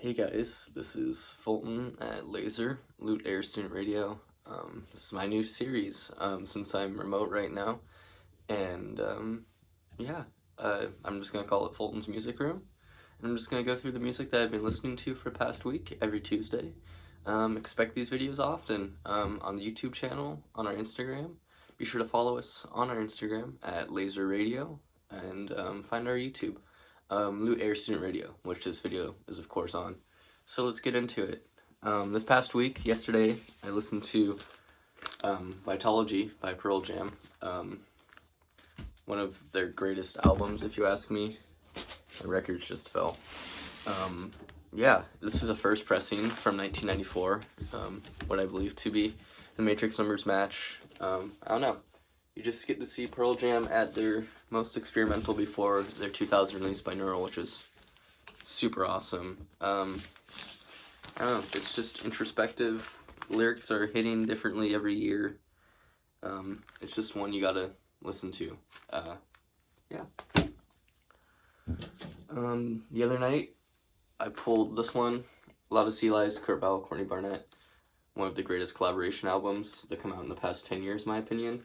Hey guys, this is Fulton at LASR, Lute Air Student Radio. This is my new series, since I'm remote right now, and yeah, I'm just gonna call it Fulton's Music Room, and I'm just gonna go through the music that I've been listening to for the past week, every Tuesday. Expect these videos often, on the YouTube channel, on our Instagram. Be sure to follow us on our Instagram at LASR Radio, and find our YouTube. Lute Air Student Radio, which this video is of course on. So let's get into it. This past week, yesterday, I listened to Vitology by Pearl Jam. One of their greatest albums, if you ask me. The records just fell. Yeah, this is a first pressing from 1994, what I believe to be the Matrix numbers match. I don't know. You just get to see Pearl Jam at their most experimental before their 2000 release by Neural, which is super awesome. I don't know, it's just introspective. Lyrics are hitting differently every year. It's just one you gotta listen to. Yeah. The other night, I pulled this one, A Lot of Sea Lies, Kurt Bell, Courtney Barnett. One of the greatest collaboration albums that come out in the past 10 years, in my opinion.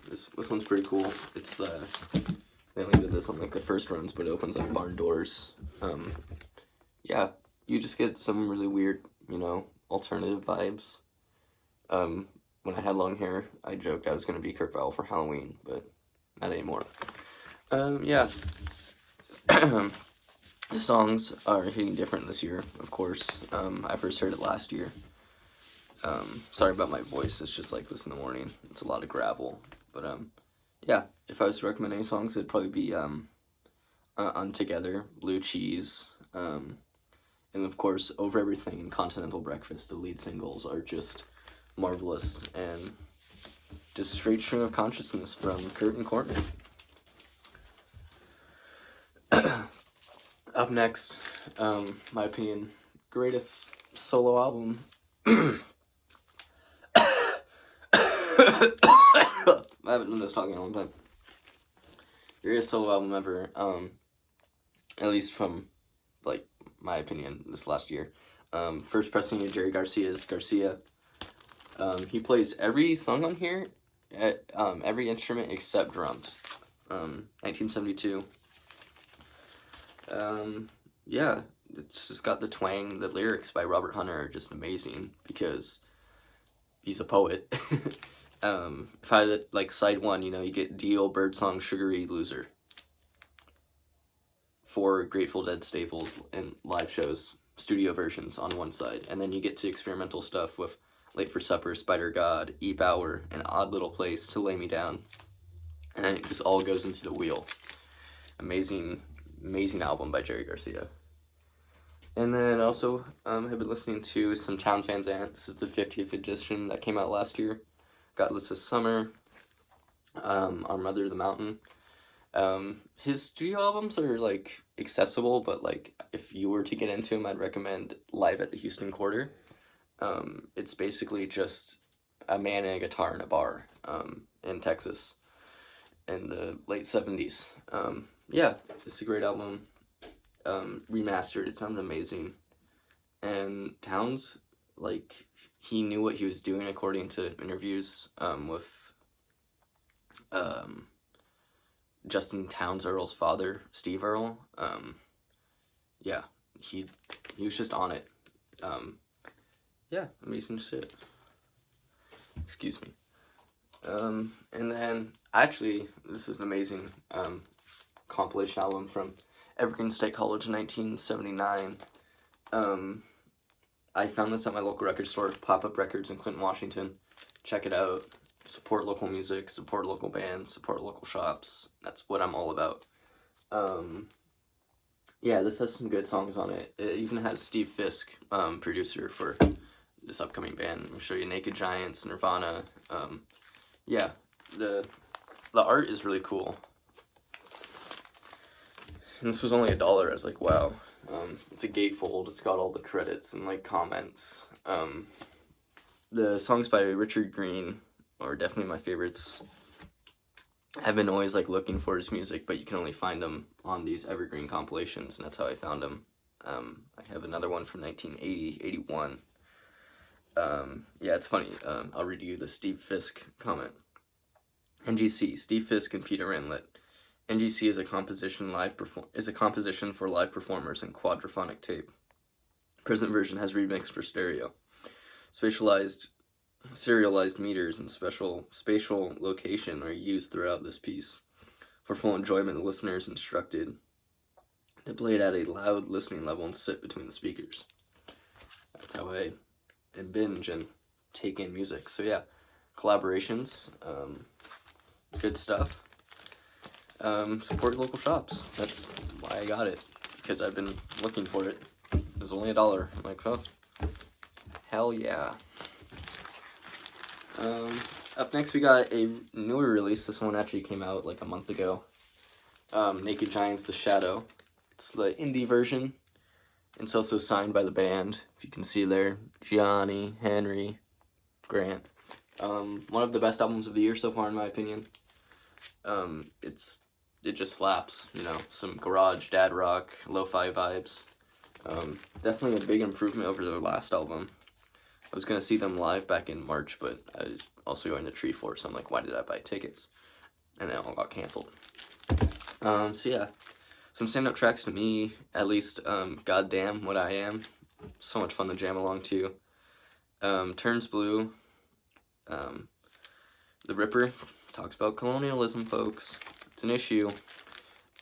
This one's pretty cool. It's, they only did this on, like, the first runs, but it opens, like, barn doors. Yeah, you just get some really weird, alternative vibes. When I had long hair, I joked I was gonna be Kurt Vile for Halloween, but not anymore. Yeah. The songs are hitting different this year, of course. I first heard it last year. Sorry about my voice, it's just like this in the morning. It's a lot of gravel. But, yeah, if I was to recommend any songs, it'd probably be, Untogether, Blue Cheese, and of course, Over Everything and Continental Breakfast. The lead singles are just marvelous, and just straight stream of consciousness from Kurt and Courtney. Up next, my opinion, greatest solo album. I haven't done this talking in a long time. Greatest solo album ever, at least from, like, my opinion, this last year. First pressing of Jerry Garcia's Garcia. He plays every song on here, at every instrument except drums. 1972. Yeah, it's just got the twang. The lyrics by Robert Hunter are just amazing because he's a poet. If I had, like, side one, you get Dio, Birdsong, Sugary Loser. 4 Grateful Dead staples and live shows, studio versions on one side. And then you get to experimental stuff with Late for Supper, Spider God, Eep Hour, An Odd Little Place, To Lay Me Down. And then it just all goes into the wheel. Amazing, amazing album by Jerry Garcia. And then also, have been listening to some Townes Van Zandt. This is the 50th edition that came out last year. Got this this summer. Our Mother the Mountain. His studio albums are, like, accessible, but, like, if you were to get into them, I'd recommend Live at the Houston Quarter. It's basically just a man and a guitar in a bar, in Texas in the late 70s. Yeah, it's a great album. Remastered, it sounds amazing. And Townes, like, he knew what he was doing according to interviews, with, Justin Townes Earle's father, Steve Earle. Yeah, he was just on it. Yeah, amazing shit. Excuse me. And then, actually, this is an amazing, compilation album from Evergreen State College in 1979. I found this at my local record store, Pop-Up Records in Clinton, Washington. Check it out. Support local music, support local bands, support local shops. That's what I'm all about. Yeah, this has some good songs on it. It even has Steve Fisk, producer for this upcoming band. I'll show you Naked Giants, Nirvana. Yeah, the art is really cool. And this was only $1. I was like, wow. It's a gatefold. It's got all the credits and, like, comments. The songs by Richard Green are definitely my favorites. I've been always, like, looking for his music, but you can only find them on these Evergreen compilations, and that's how I found him. I have another one from 1980, 81. Yeah, it's funny. I'll read you the Steve Fisk comment. NGC, Steve Fisk and Peter Ranlit. NGC is a composition for live performers and quadraphonic tape. Present version has remixed for stereo. Serialized meters and special spatial location are used throughout this piece. For full enjoyment, the listener is instructed to play it at a loud listening level and sit between the speakers. That's how I binge and take in music. So yeah, collaborations, good stuff. Support local shops. That's why I got it, because I've been looking for it. It was only $1. I'm like, oh, hell yeah. Up next we got a newer release. This one actually came out like a month ago. Naked Giants, The Shadow. It's the indie version. It's also signed by the band, if you can see there. Gianni, Henry, Grant. One of the best albums of the year so far, in my opinion. It just slaps, you know, some garage, dad rock, lo-fi vibes. Definitely a big improvement over their last album. I was going to see them live back in March, but I was also going to Treeforce, so I'm like, why did I buy tickets? And it all got canceled. So yeah, some stand-up tracks to me, at least, Goddamn What I Am. So much fun to jam along to. Turns Blue. The Ripper talks about colonialism, folks. It's an issue.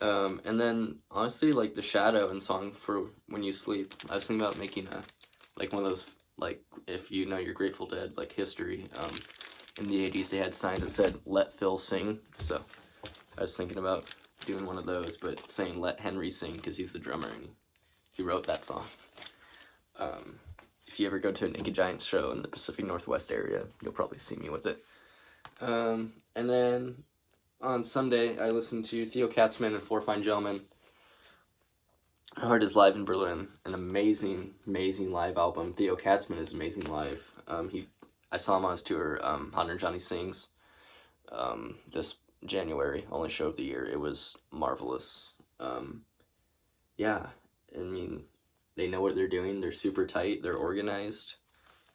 And then, honestly, like, The Shadow and Song for When You Sleep. I was thinking about making one of those, like, if you know your Grateful Dead, like, history. In the 80s, they had signs that said, "Let Phil Sing." So, I was thinking about doing one of those, but saying "Let Henry Sing," because he's the drummer, and he wrote that song. If you ever go to a Naked Giants show in the Pacific Northwest area, you'll probably see me with it. And then on Sunday, I listened to Theo Katzman and Four Fine Gentlemen. I heard his live in Berlin, an amazing, amazing live album. Theo Katzman is amazing live. I saw him on his tour, Hot and Johnny Sings, this January, only show of the year. It was marvelous. Yeah, I mean, they know what they're doing. They're super tight. They're organized.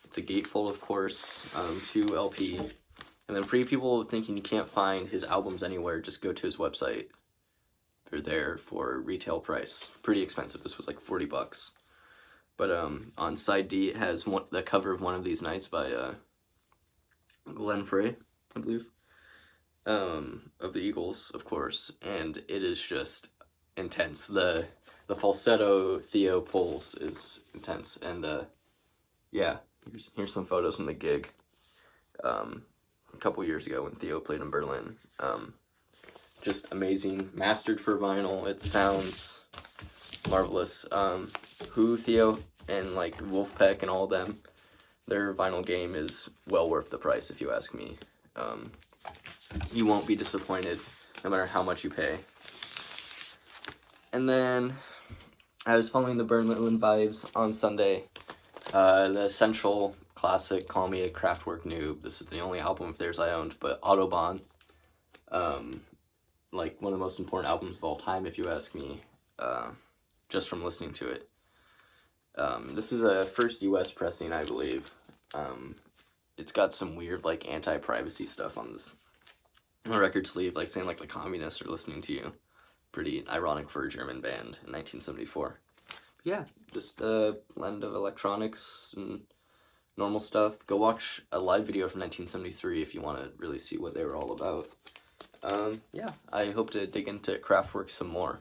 It's a gatefold, of course, 2 LP. And then for you people thinking you can't find his albums anywhere, just go to his website. They're there for retail price. Pretty expensive. This was like $40. But on side D, it has the cover of One of These Nights by Glenn Frey, I believe, of the Eagles, of course. And it is just intense. The falsetto Theo pulls is intense. And yeah, here's some photos from the gig a couple years ago when Theo played in Berlin. Just amazing, mastered for vinyl. It sounds marvelous. Theo, and like Wolfpack and all of them, their vinyl game is well worth the price, if you ask me. You won't be disappointed no matter how much you pay. And then I was following the Berlin vibes on Sunday. The Essential classic, Call Me a Kraftwerk Noob. This is the only album of theirs I owned, but Autobahn, like one of the most important albums of all time, if you ask me, just from listening to it. This is a first US pressing, I believe. It's got some weird, like, anti-privacy stuff on this record sleeve, like saying, like, the communists are listening to you. Pretty ironic for a German band in 1974. Yeah, just a blend of electronics and normal stuff. Go watch a live video from 1973 if you want to really see what they were all about. Yeah, I hope to dig into Kraftwerk some more.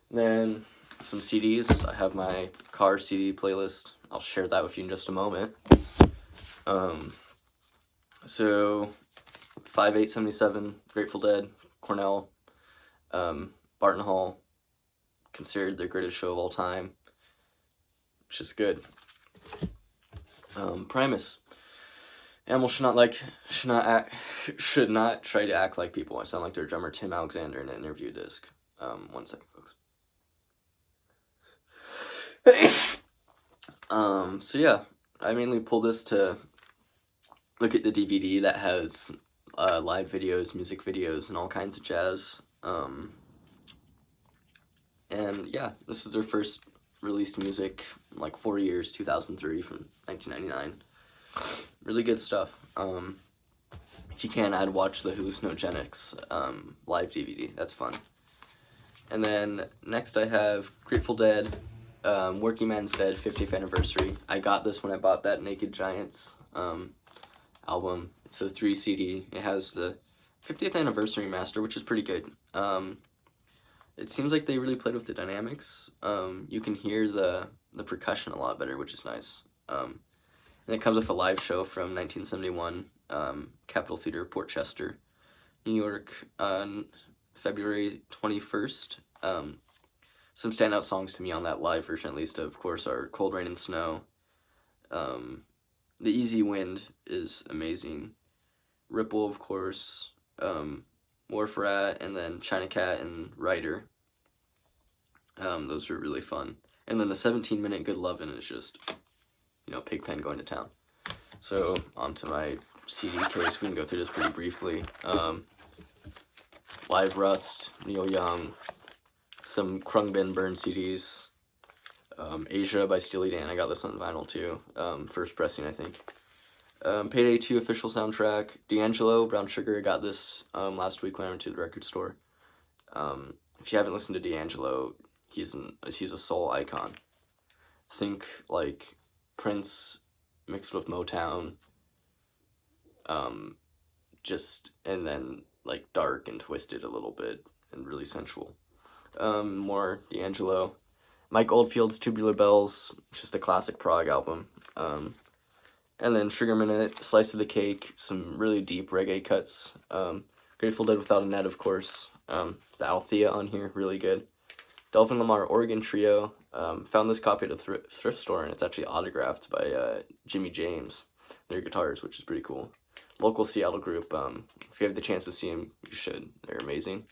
Then some CDs. I have my car CD playlist. I'll share that with you in just a moment. So 5877, Grateful Dead, Cornell, Barton Hall, considered their greatest show of all time. It's just good. Primus. Animal should not try to act like people. I sound like their drummer Tim Alexander in an interview disc. 1 second, folks. So yeah, I mainly pull this to look at the DVD that has live videos, music videos, and all kinds of jazz. And yeah, this is their first released music in like 4 years, 2003 from 1999. Really good stuff. If you can, I'd watch the Hallucinogenics live DVD. That's fun. And then next I have Grateful Dead, Working Man's Dead 50th Anniversary. I got this when I bought that Naked Giants album. It's a 3 CD. It has the 50th Anniversary master, which is pretty good. It seems like they really played with the dynamics. You can hear the percussion a lot better, which is nice. And it comes with a live show from 1971, Capitol Theater, Port Chester, New York, on February 21st. Some standout songs to me on that live version, at least, of course, are Cold Rain and Snow. The Easy Wind is amazing. Ripple, of course. Wharf Rat, and then China Cat and Rider. Those were really fun. And then the 17-minute Good Lovin' is just, Pigpen going to town. So, onto my CD case. We can go through this pretty briefly. Live Rust, Neil Young, some Khruangbin Burn CDs, Asia by Steely Dan. I got this on vinyl too. First pressing, I think. Payday 2 official soundtrack. D'Angelo, Brown Sugar. I got this last week when I went to the record store. If you haven't listened to D'Angelo, he's a soul icon. Think like Prince mixed with Motown. And then like dark and twisted a little bit and really sensual. More D'Angelo. Mike Oldfield's Tubular Bells, just a classic prog album. And then Sugar Minute, Slice of the Cake, some really deep reggae cuts. Grateful Dead Without a Net, of course. The Althea on here, really good. Delvin Lamar Organ Trio. Found this copy at a thrift store, and it's actually autographed by Jimmy James, their guitars, which is pretty cool. Local Seattle group. If you have the chance to see them, you should. They're amazing.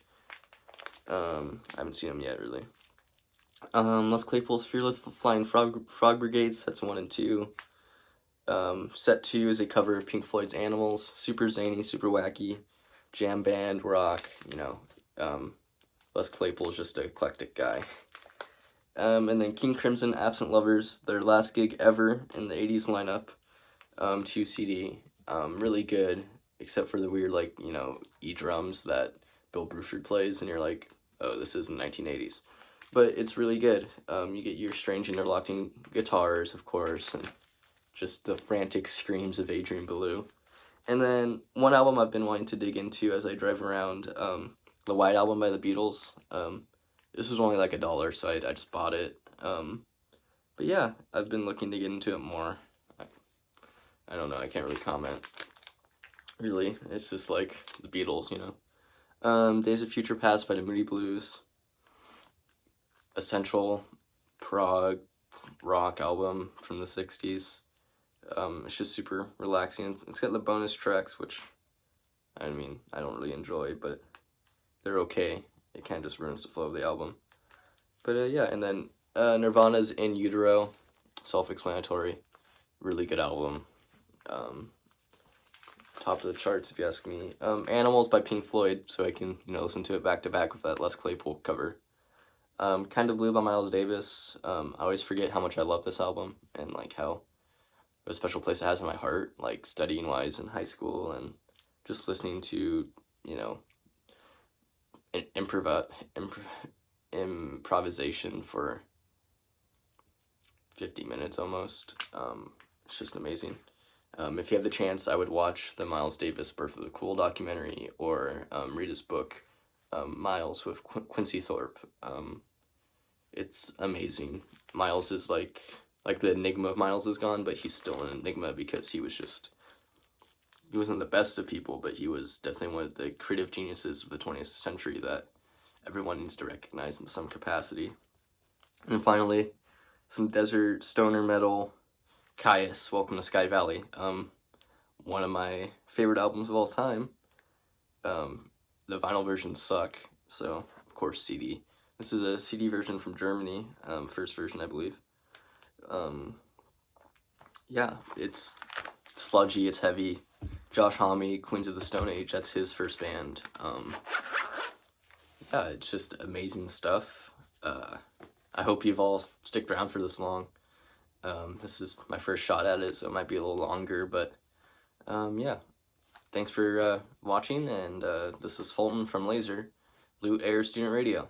I haven't seen them yet, really. Les Claypool's Fearless Flying Frog Brigade, sets 1 and 2. Set 2 is a cover of Pink Floyd's Animals. Super zany, super wacky, jam band, rock, Les Claypool's just an eclectic guy. And then King Crimson, Absent Lovers, their last gig ever in the 80s lineup. 2 CD. Really good, except for the weird, E-drums that Bill Bruford plays, and you're like, oh, this is the 1980s. But it's really good. You get your strange interlocking guitars, of course, and just the frantic screams of Adrian Belew. And then one album I've been wanting to dig into as I drive around, the White Album by the Beatles. This was only like $1, so I just bought it. But yeah, I've been looking to get into it more. I don't know, I can't really comment. Really, it's just like the Beatles, Days of Future Past by the Moody Blues. Essential prog rock album from the 60s. It's just super relaxing. It's got the bonus tracks, which, I don't really enjoy, but they're okay. It kind of just ruins the flow of the album. But yeah, and then Nirvana's In Utero, self-explanatory, really good album. Top of the charts, if you ask me. Animals by Pink Floyd, so I can, listen to it back to back with that Les Claypool cover. Kind of Blue by Miles Davis. I always forget how much I love this album, and how a special place it has in my heart, studying wise in high school, and just listening to, improvisation for 50 minutes almost. It's just amazing. If you have the chance, I would watch the Miles Davis Birth of the Cool documentary, or read his book, Miles, with Quincy Thorpe. It's amazing. Miles is like the enigma of Miles is gone, but he's still an enigma because he wasn't the best of people, but he was definitely one of the creative geniuses of the 20th century that everyone needs to recognize in some capacity. And finally, some desert stoner metal. Caius, Welcome to Sky Valley. One of my favorite albums of all time. The vinyl versions suck, so of course CD. This is a CD version from Germany, first version I believe. Yeah, it's sludgy, it's heavy. Josh Homme, Queens of the Stone Age, that's his first band. Yeah, it's just amazing stuff. I hope you've all sticked around for this long. This is my first shot at it, so it might be a little longer, but yeah. Thanks for watching, and this is Fulton from LASR, Lute Air Student Radio.